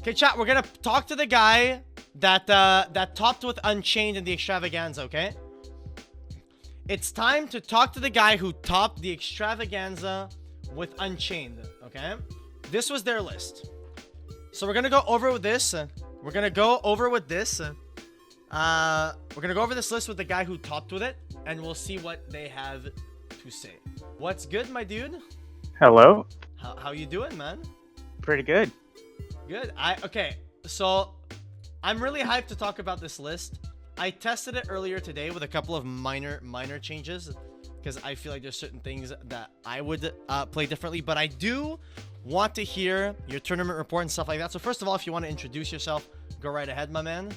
Okay, chat, we're gonna talk to the guy that that topped with Unchained in the Extravaganza, okay? It's time to talk to the guy who topped the Extravaganza with Unchained, okay? This was their list. So we're gonna go over with this. We're gonna go over this list with the guy who topped with it, and we'll see what they have to say. What's good, my dude? Hello. How you doing, man? Pretty good. Good. Okay, so I'm really hyped to talk about this list. I tested it earlier today with a couple of minor changes because I feel like there's certain things that I would play differently, but I do want to hear your tournament report and stuff like that. So first of all, if you want to introduce yourself, go right ahead, my man.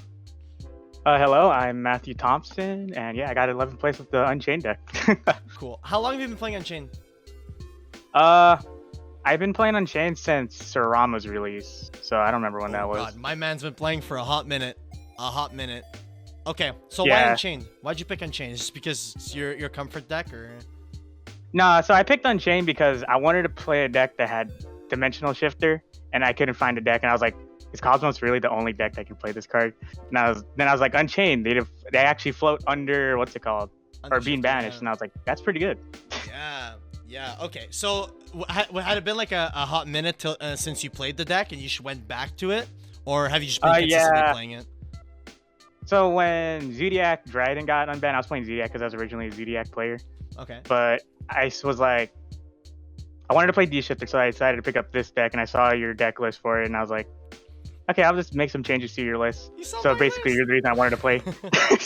Hello, I'm Matthew Thompson, and yeah, I got 11th place with the Unchained deck. Cool. How long have you been playing Unchained? I've been playing Unchained since Sir Rama's release, so I don't remember when that was. God, my man's been playing for a hot minute. Okay, so Yeah. why Unchained? Why'd you pick Unchained? Is it just because it's your comfort deck, or? Nah, so I picked Unchained because I wanted to play a deck that had Dimensional Shifter, and I couldn't find a deck, and I was like, is Cosmos really the only deck that can play this card? And I was like, Unchained, they actually float under, what's it called? Or being banished, and I was like, that's pretty good. Yeah. Okay, so had it been like a hot minute till, since you played the deck and you went back to it, or have you just been consistently playing it? So when Zodiac Dryden got unbanned, I was playing Zodiac because I was originally a Zodiac player. Okay. But I was like, I wanted to play D-Shifter, so I decided to pick up this deck, and I saw your deck list for it, and I was like, okay, I'll just make some changes to your list. So basically, you're the reason I wanted to play.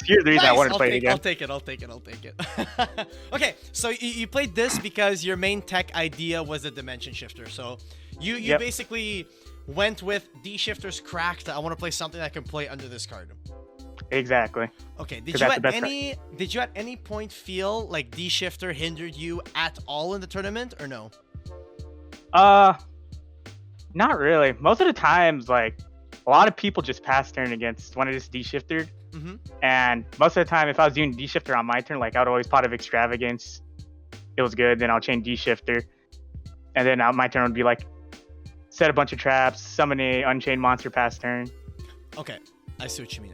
You're the reason I wanted to play it again. I'll take it. Okay, so you played this because your main tech idea was a dimension shifter. So you basically went with D-Shifter's cracked. I want to play something that can play under this card. Exactly. Okay, did you at any point feel like D-Shifter hindered you at all in the tournament, or no? Not really. Most of the times, like, a lot of people just pass turn against when I just D-Shifted. Mm-hmm. And most of the time, if I was doing D-Shifter on my turn, like, I would always pot of Extravagance. It was good. Then I'll chain D-Shifter. And then my turn would be like, set a bunch of traps, summon a Unchained monster pass turn. Okay, I see what you mean.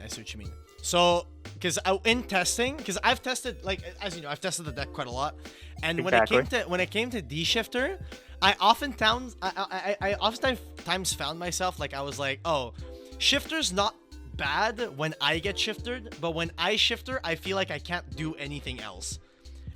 So, because in testing, because I've tested, like, as you know, I've tested the deck quite a lot, and Exactly. when it came to D-Shifter, I oftentimes found myself like I was like, oh, Shifter's not bad when I get shifted, but when I shifter, I feel like I can't do anything else,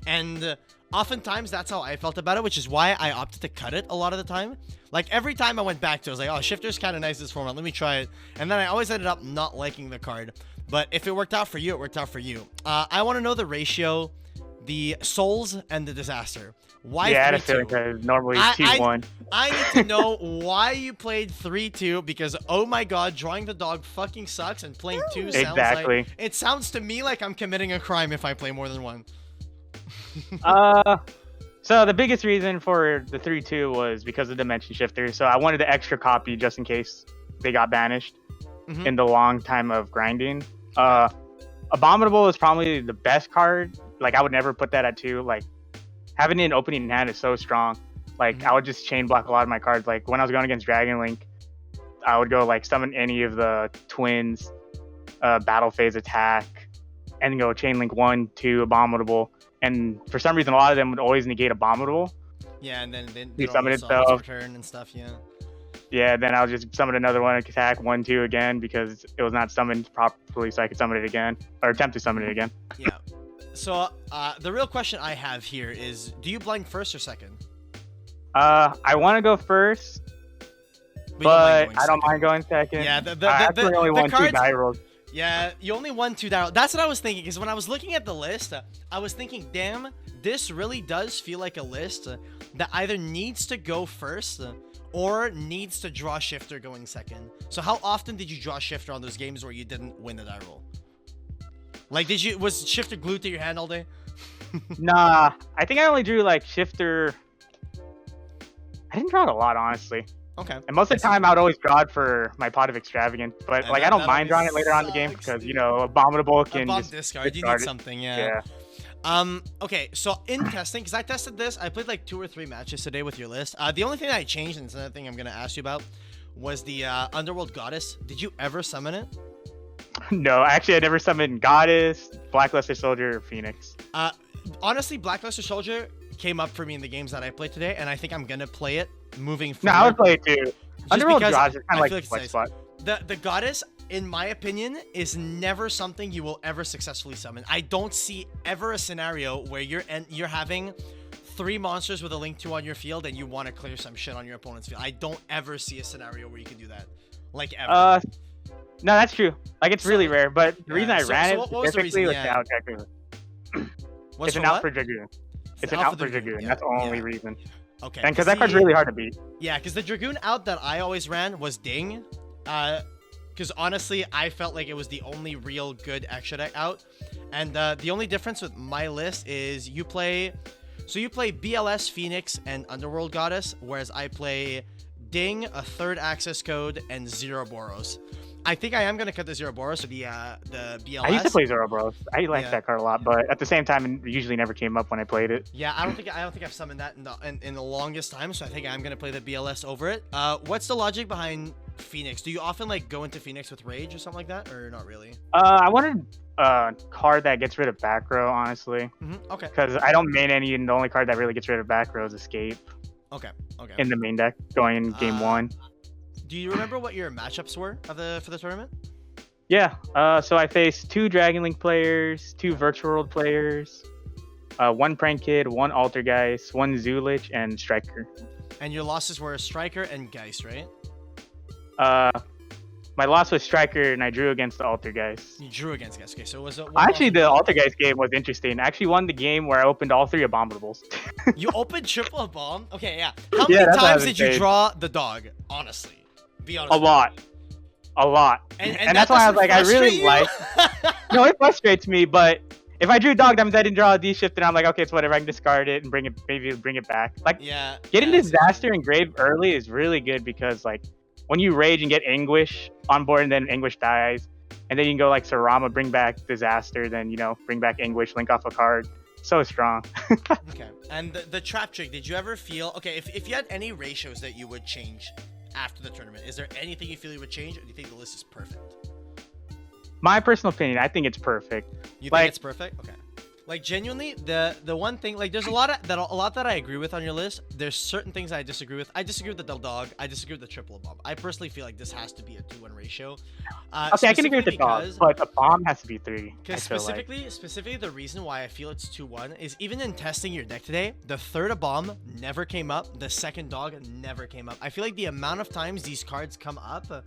and oftentimes that's how I felt about it, which is why I opted to cut it a lot of the time. Like, every time I went back to it, I was like, oh, Shifter's kind of nice this format, let me try it, and then I always ended up not liking the card. But if it worked out for you, it worked out for you. I want to know the ratio, the souls, and the disaster. Why 3-2? Yeah, I had a feeling because normally 2-1. I need to know why you played 3-2, because, oh my god, drawing the dog fucking sucks, and playing 2 sounds like... It sounds to me like I'm committing a crime if I play more than one. So the biggest reason for the 3-2 was because of Dimension Shifter. So I wanted the extra copy just in case they got banished in the long time of grinding. Abominable is probably the best card. Like, I would never put that at 2. Like, having it in opening hand is so strong. Like, I would just chain block a lot of my cards. Like, when I was going against Dragon Link, I would go, like, summon any of the twins, battle phase attack, and then go chain link 1, 2, Abominable. And for some reason, a lot of them would always negate Abominable. Yeah, and then you summon itself. Return and stuff, yeah. Yeah, then I'll just summon another one, attack 1, 2 again, because it was not summoned properly, so I could summon it again, or attempt to summon it again. Yeah. So the real question I have here is, do you blind first or second? I want to go first, but I don't mind going second. Yeah, I actually only won 2 die rolls. Yeah, you only won 2 die rolls. That's what I was thinking, because when I was looking at the list, I was thinking, damn, this really does feel like a list that either needs to go first or needs to draw Shifter going second. So how often did you draw Shifter on those games where you didn't win the die roll? Like, was Shifter glued to your hand all day? Nah, I think I only drew, like, Shifter. I didn't draw it a lot, honestly. Okay. And most of the time, I would always draw it for my pot of Extravagant. But, like, I don't mind drawing it later on in the game because, you know, Abominable can just discard. You need something, yeah. Okay, so in testing, because I tested this, I played like 2 or 3 matches today with your list. The only thing that I changed, and it's another thing I'm going to ask you about, was the Underworld Goddess. Did you ever summon it? No, actually, I never summoned Goddess, Blackluster Soldier, or Phoenix. Honestly, Blackluster Soldier came up for me in the games that I played today, and I think I'm gonna play it moving forward. No, I would play it too. Underworld Goddess is kind of like nice. spot. The Goddess, in my opinion, is never something you will ever successfully summon. I don't see ever a scenario where you're having 3 monsters with a Link 2 on your field and you want to clear some shit on your opponent's field. I don't ever see a scenario where you can do that. Like, ever. No, that's true. Like, it's really rare, but the reason I ran it specifically was the Dragoon. It's an out for Dragoon. It's an out for Dragoon. That's the only reason. Okay. And because that card's really hard to beat. Yeah, because the Dragoon out that I always ran was Ding. Because honestly, I felt like it was the only real good extra deck out. And the only difference with my list is you play BLS, Phoenix, and Underworld Goddess, whereas I play Ding, a third access code, and Zero Boros. I think I am gonna cut the Zero Boros for the BLS. I used to play Zero Boros. I liked that card a lot, but at the same time, it usually never came up when I played it. Yeah, I don't think I've summoned that in the longest time, so I think I'm gonna play the BLS over it. What's the logic behind Phoenix? Do you often like go into Phoenix with Rage or something like that, or not really? I wanted a card that gets rid of back row, honestly. Okay. Because I don't main any, and the only card that really gets rid of back row is Escape. Okay. In the main deck, going in game 1. Do you remember what your matchups were for the tournament? Yeah. So I faced 2 Dragon Link players, 2 Virtual World players, 1 Prank Kid, 1 Altergeist, 1 Zulich, and Striker. And your losses were Striker and Geist, right? My loss was Striker, and I drew against the Altergeist. You drew against Geist. Okay, so it was actually the Altergeist game was interesting. I actually won the game where I opened all 3 Abominables. You opened triple bomb? Okay, yeah. How many times did you draw the dog? Honestly. Be honest. A lot. And that's why I was like, I really like. No, it frustrates me, but if I drew dog, that means I didn't draw a D shift, and I'm like, okay, it's whatever. I can discard it and bring it back. Like, getting Disaster and Grave early is really good because like when you rage and get Anguish on board, and then Anguish dies, and then you can go like Sarama, bring back Disaster, then bring back Anguish, link off a card. So strong. Okay. And the trap trick, did you ever feel if you had any ratios that you would change after the tournament, is there anything you feel you would change, or do you think the list is perfect? My personal opinion, I think it's perfect. You think it's perfect? Okay. Like, genuinely, the one thing, like, there's a lot that I agree with on your list. There's certain things I disagree with. I disagree with the dog. I disagree with the triple bomb. I personally feel like this has to be a 2-1 ratio. Okay, I can agree with the dog, but the bomb has to be 3. Because specifically, the reason why I feel it's 2-1 is even in testing your deck today, the third bomb never came up. The second dog never came up. I feel like the amount of times these cards come up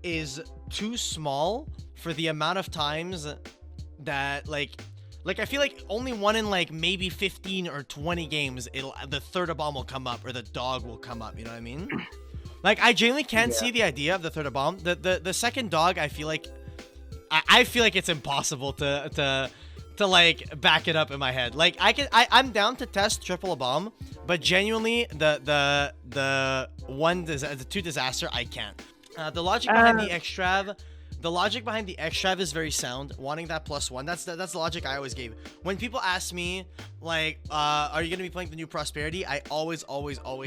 is too small for the amount of times that like I feel like only one in like maybe 15 or 20 games the third bomb will come up or the dog will come up, you know what I mean? Like, I genuinely can't see the idea of the third bomb. The second dog, I feel like it's impossible to like back it up in my head. Like, I'm down to test triple bomb, but genuinely the 2 disaster I can't. The logic behind the extrav. The logic behind the extrav is very sound. Wanting that +1, that's the logic I always gave. When people ask me, like, are you going to be playing the new Prosperity? I always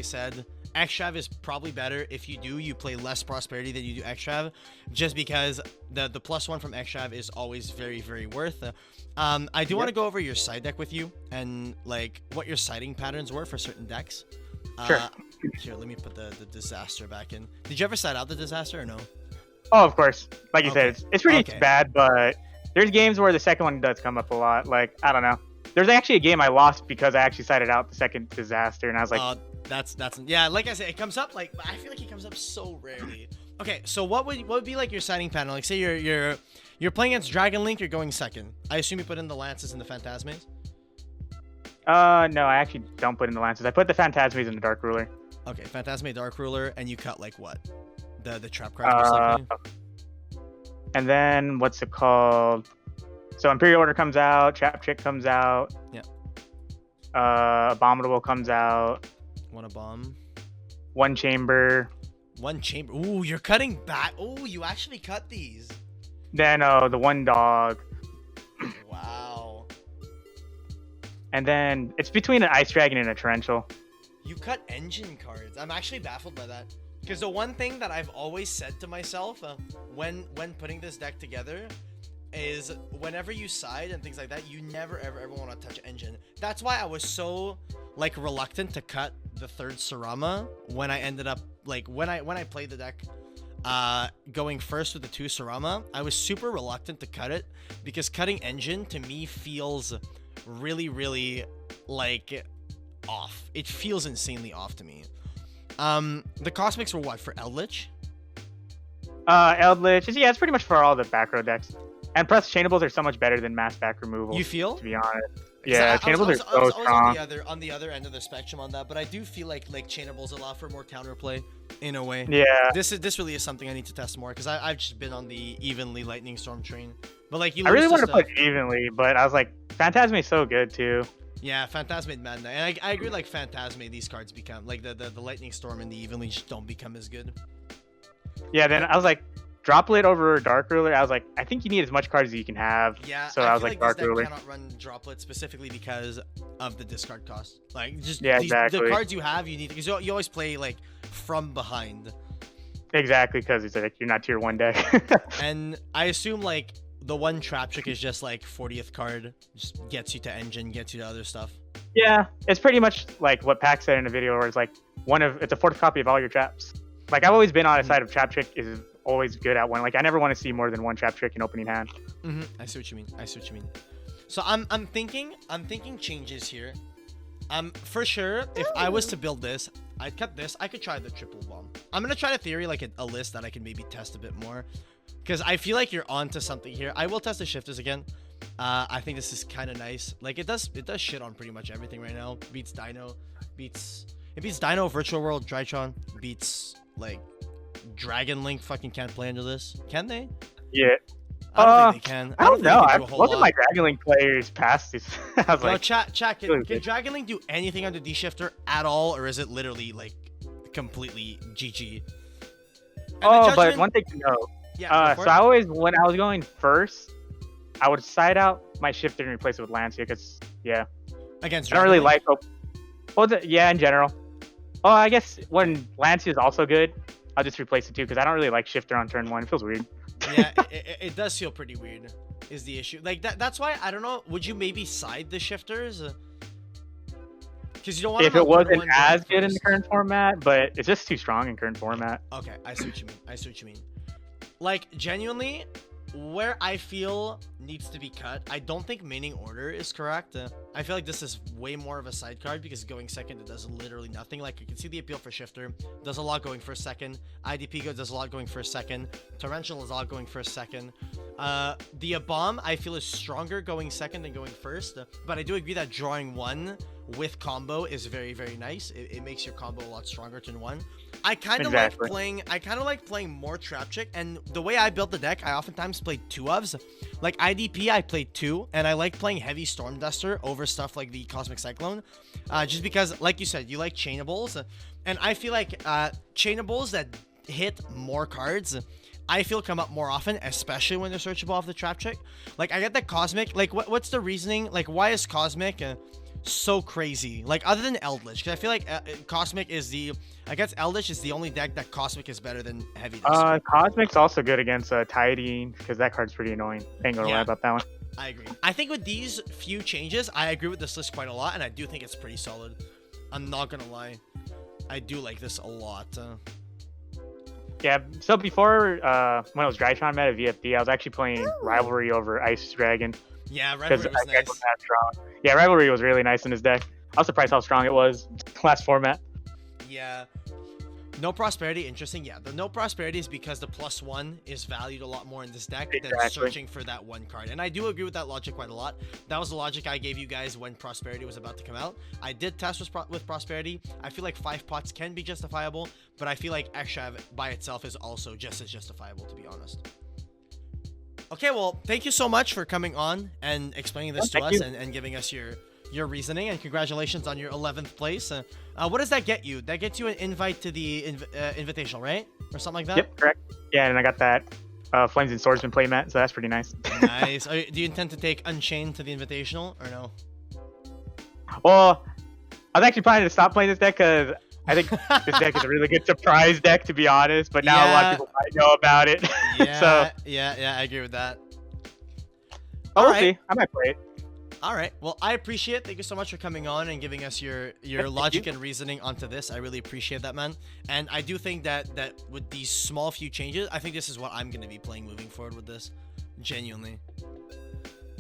said extrav is probably better. If you play less Prosperity than you do extrav, just because the +1 from extrav is always very, very worth. I do want to go over your side deck with you and, like, what your siding patterns were for certain decks. Sure. Here, let me put the disaster back in. Did you ever side out the disaster or no? Oh, of course. Like you said, it's pretty bad, but there's games where the second one does come up a lot. Like, I don't know. There's actually a game I lost because I actually sided out the second disaster, and I was like, that's yeah. Like I said, it comes up like I feel like it comes up so rarely. Okay, so what would be like your siding pattern? Like, say you're playing against Dragon Link, you're going second. I assume you put in the Lances and the Phantasmes. No, I actually don't put in the Lances. I put the Phantasmes in the Dark Ruler. Okay, Phantasme, Dark Ruler, and you cut like what? The trap card. And then what's it called? So Imperial Order comes out, Trap Chick comes out. Yeah. Abominable comes out. 1 bomb. 1 chamber. 1 chamber. Ooh, you're cutting back. Ooh, you actually cut these. Then the 1 dog. Wow. And then it's between an Ice Dragon and a Torrential. You cut engine cards. I'm actually baffled by that. Because the one thing that I've always said to myself when putting this deck together is whenever you side and things like that, you never ever want to touch engine. That's why I was so like reluctant to cut the third Sarama when I ended up like when I played the deck going first with the 2 Sarama. I was super reluctant to cut it because cutting engine to me feels really like off. It feels insanely off to me. The cosmics were what for Eldritch? Eldritch, yeah, it's pretty much for all the back row decks. And plus, chainables are so much better than mass back removal. You feel? To be honest. Yeah, chainables are so strong. On the other end of the spectrum on that, but I do feel like chainables allow for more counterplay in a way. Yeah. This really is something I need to test more because I've just been on the evenly lightning storm train. But like you, I really want to play evenly, but I was like, Phantasme is so good too. Yeah, Phantasmade Madness. And I agree, like Phantasmade, these cards become like the lightning storm and the evenly just don't become as good. Yeah, then I was like, Droplet over Dark Ruler. I was like, I think you need as much cards as you can have. Yeah, so I was like Dark Ruler. This deck cannot run Droplet specifically because of the discard cost. Like, just exactly. The cards you have, you need because you always play like from behind. Exactly, because it's like you're not tier 1 deck. And I assume like the one trap trick is just like 40th card, just gets you to engine, gets you to other stuff. Yeah, it's pretty much like what Pac said in a video, where it's like it's a 4th copy of all your traps. Like I've always been on a side of trap trick is always good at one. Like I never want to see more than 1 trap trick in opening hand. I see what you mean. So I'm thinking changes here. For sure, if I was to build this, I'd cut this. I could try the triple bomb. I'm gonna try to theory like a list that I can maybe test a bit more, because I feel like you're onto something here. I will test the shifters again. I think this is kind of nice. Like it does shit on pretty much everything right now. Beats Dino, beats Dino, Virtual World, Drytron, beats like Dragon Link. Fucking can't play under this, can they? Yeah. I don't think they can. I don't know. Most of my Dragon Link players past this. I was like, chat. Can Dragon Link do anything under D-Shifter at all, or is it literally like completely GG? And but one thing to know. Yeah. So I always, when I was going first, I would side out my shifter and replace it with Lancia because against I don't really like. In general. Oh, I guess when Lancia is also good, I'll just replace it too because I don't really like shifter on turn 1. It feels weird. Yeah, it does feel pretty weird, is the issue. Like that's why I don't know. Would you maybe side the shifters? Because you don't want. If it wasn't as good in the current format, but it's just too strong in current format. Okay, I see what you mean. Like genuinely, where I feel needs to be cut, I don't think maining order is correct. I feel like this is way more of a side card because going second, it does literally nothing. Like you can see the appeal for shifter, does a lot going first second. IDP does a lot going first second. Torrential is a lot going first second. The bomb I feel is stronger going second than going first, but I do agree that drawing 1 with combo is very nice. It makes your combo a lot stronger turn 1. I kind of like playing more trap trick, and the way I built the deck, I oftentimes played 2 ofs. Like IDP, I played 2, and I like playing heavy Storm Duster over stuff like the Cosmic Cyclone, just because, like you said, you like chainables, and I feel like chainables that hit more cards, I feel come up more often, especially when they're searchable off the trap trick. Like I get that Cosmic, like what's the reasoning? Like why is Cosmic so crazy? Like other than Eldritch, because I feel like Cosmic is against Eldritch is the only deck that Cosmic is better than Heavy Duster. Cosmic's also good against Tidine because that card's pretty annoying. Ain't gonna lie about that one. I agree. I think with these few changes, I agree with this list quite a lot, and I do think it's pretty solid. I'm not gonna lie, I do like this a lot. Yeah, so before when it was Drytron meta VFD, I was actually playing Rivalry over Ice Dragon. Yeah, Rivalry was nice. Was that strong. Yeah, Rivalry was really nice in his deck. I was surprised how strong it was last format. Yeah. No Prosperity, interesting. Yeah, the No Prosperity is because the +1 is valued a lot more in this deck than searching for that one card. And I do agree with that logic quite a lot. That was the logic I gave you guys when Prosperity was about to come out. I did test with Prosperity. I feel like 5 pots can be justifiable, but I feel like Extrav by itself is also just as justifiable, to be honest. Okay, well, thank you so much for coming on and explaining this to us and giving us your reasoning, and congratulations on your 11th place. What does that get you? That gets you an invite to the invitational, right? Or something like that? Yep, correct. Yeah, and I got that Flames and Swordsman playmat, so that's pretty nice. Nice. Do you intend to take Unchained to the invitational, or no? Well, I was actually planning to stop playing this deck because I think this deck is a really good surprise deck, to be honest. But now a lot of people might know about it. Yeah, So yeah, I agree with that. we'll see. I might play it. All right. Well, I appreciate it. Thank you so much for coming on and giving us your logic and reasoning onto this. I really appreciate that, man. And I do think that with these small few changes, I think this is what I'm going to be playing moving forward with this. Genuinely.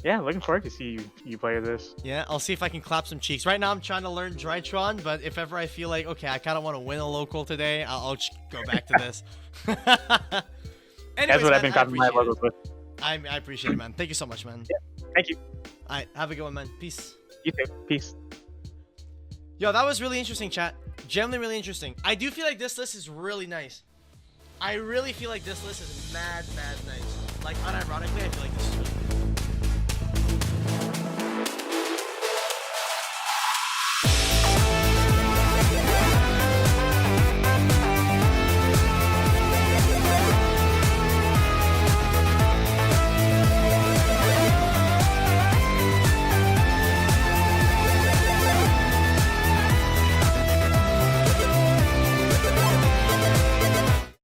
Yeah, looking forward to see you play this. Yeah, I'll see if I can clap some cheeks. Right now, I'm trying to learn Drytron, but if ever I feel like, okay, I kind of want to win a local today, I'll just go back to this. Anyways, That's what man, I've been copying my logos with. I appreciate it, man. Thank you so much, man. Yeah, thank you. All right, have a good one, man. Peace. You too. Peace. Yo, that was really interesting, chat. Genuinely really interesting. I do feel like this list is really nice. I really feel like this list is mad nice. Like, unironically, I feel like this is really good.